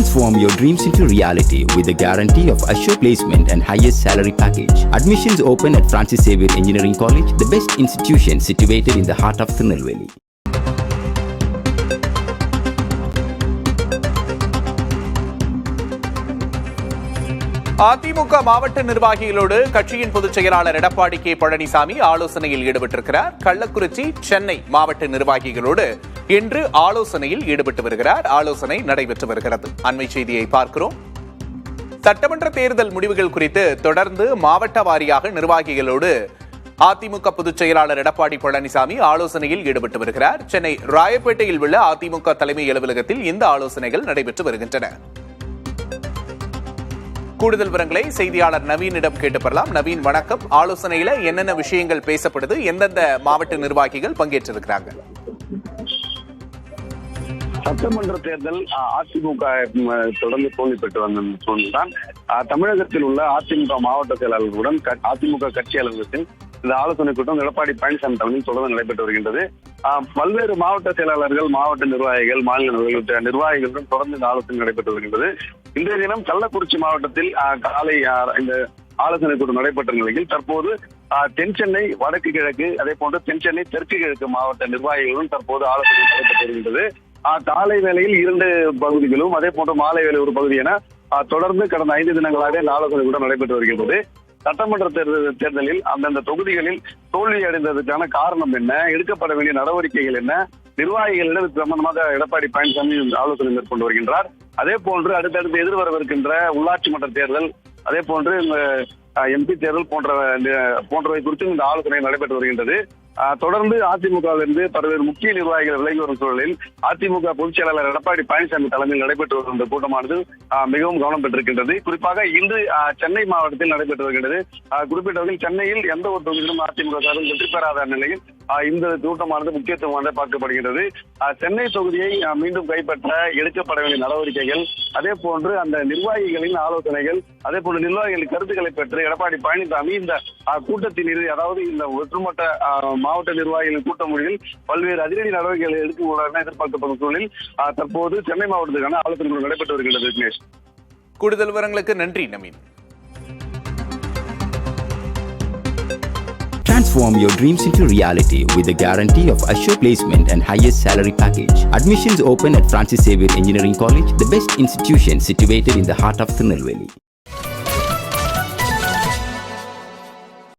Transform your dreams into reality with the guarantee of assured placement and highest salary package. Admissions open at Francis Xavier Engineering College, the best institution situated in the heart of Tirunelveli. AIADMK மாவட்ட நிர்வாகிகளோடு கட்சியின் பொதுச் செயலாளர் Edappadi K Palaniswami ஆலோசனையில் ஈடுபட்டிருக்கிறார். கள்ளக்குறிச்சி, சென்னை மாவட்ட நிர்வாகிகளோடு இன்று ஆலோசனையில் ஈடுபட்டு வருகிறார். ஆலோசனை நடைபெற்று வருகிறது. அண்மை செய்தியை பார்க்கிறோம். சட்டமன்ற தேர்தல் முடிவுகள் குறித்து தொடர்ந்து மாவட்ட வாரியாக நிர்வாகிகளோடு அதிமுக பொதுச் செயலாளர் எடப்பாடி பழனிசாமி ஆலோசனையில் ஈடுபட்டு வருகிறார். சென்னை ராயப்பேட்டையில் உள்ள அதிமுக தலைமை அலுவலகத்தில் இந்த ஆலோசனைகள் நடைபெற்று வருகின்றன. கூடுதல் விவரங்களை செய்தியாளர் நவீனிடம் கேட்டு பெறலாம். நவீன், வணக்கம். ஆலோசனையில என்னென்ன விஷயங்கள் பேசப்படுது, எந்தெந்த மாவட்ட நிர்வாகிகள் பங்கேற்றிருக்கிறாங்க? சட்டமன்ற தேர்தல் அதிமுக தொடர்ந்து தோல்வி பெற்று வந்த சூழ்நிலைதான் தமிழகத்தில் உள்ள அதிமுக மாவட்ட செயலாளர்களுடன் அதிமுக கட்சி அலுவலகத்தில் இந்த ஆலோசனை கூட்டம் எடப்பாடி பழனிசாமி தலைமையில் தொடர்ந்து நடைபெற்று வருகின்றது. பல்வேறு மாவட்ட செயலாளர்கள், மாவட்ட நிர்வாகிகள், மாநில நிர்வாகிகளுடன் தொடர்ந்து இந்த ஆலோசனை நடைபெற்று வருகின்றது. இன்றைய தினம் கள்ளக்குறிச்சி மாவட்டத்தில் காலை இந்த ஆலோசனை கூட்டம் நடைபெற்ற நிலையில் தற்போது தென் சென்னை வடக்கு கிழக்கு, அதே போன்று தென் சென்னை தெற்கு கிழக்கு மாவட்ட நிர்வாகிகளுடன் தற்போது ஆலோசனை நடைபெற்று வருகின்றது. காலை வேளையில் 2 பகுதிகளும், அதே போன்று மாலை வேலை ஒரு பகுதி என தொடர்ந்து கடந்த 5 தினங்களாக இந்த ஆலோசனை கூட நடைபெற்று வருகின்றது. சட்டமன்ற தேர்தலில் அந்தந்த தொகுதிகளில் தோல்வி அடைந்ததற்கான காரணம் என்ன, எடுக்கப்பட வேண்டிய நடவடிக்கைகள் என்ன, நிர்வாகிகளிடம் சம்பந்தமாக எடப்பாடி பழனிசாமி ஆலோசனை மேற்கொண்டு வருகின்றார். அதே போன்று அடுத்தடுத்து எதிர்வரவிருக்கின்ற உள்ளாட்சி மன்ற தேர்தல், அதே போன்று எம்பி தேர்தல் போன்றவை குறித்து இந்த ஆலோசனை நடைபெற்று வருகின்றது. தொடர்ந்து அதிமுகவிலிருந்து பல்வேறு முக்கிய நிர்வாகிகள் விலகி வரும் சூழலில் அதிமுக பொதுச் செயலாளர் எடப்பாடி பழனிசாமி தலைமையில் நடைபெற்று வரும் இந்த கூட்டமானது மிகவும் கவனம் பெற்றிருக்கின்றது. குறிப்பாக இன்று சென்னை மாவட்டத்தில் நடைபெற்று வருகின்றது. குறிப்பிட்டவர்கள் சென்னையில் எந்த ஒரு தொகுதியிலும் அதிமுக சார்பில் வெற்றி பெறாத நிலையில் இந்த கூட்டமானது முக்கியத்துவமாக பார்க்கப்படுகின்றது. சென்னை தொகுதியை மீண்டும் கைப்பற்ற எடுக்கப்பட வேண்டிய நடவடிக்கைகள், அதே போன்று அந்த நிர்வாகிகளின் ஆலோசனைகள், அதே போன்று நிர்வாகிகளின் கருத்துக்களை பெற்று எடப்பாடி பழனிசாமி இந்த கூட்டத்தின் இறுதி, அதாவது இந்த ஒட்டுமொத்த மாவட்ட நிர்வாகிகளின் கூட்ட முடிவில் பல்வேறு அதிரடி நடவடிக்கைகளை எடுக்க எதிர்பார்க்கப்படும் சூழலில் தற்போது சென்னை மாவட்டத்திற்கான ஆலோசனைகள் நடைபெற்று வருகின்றது. விக்னேஷ், கூடுதல் விவரங்களுக்கு நன்றி Naveen. Transform your dreams into reality with the guarantee of assured placement and highest salary package. Admissions open at Francis Xavier Engineering College, the best institution situated in the heart of Tirunelveli.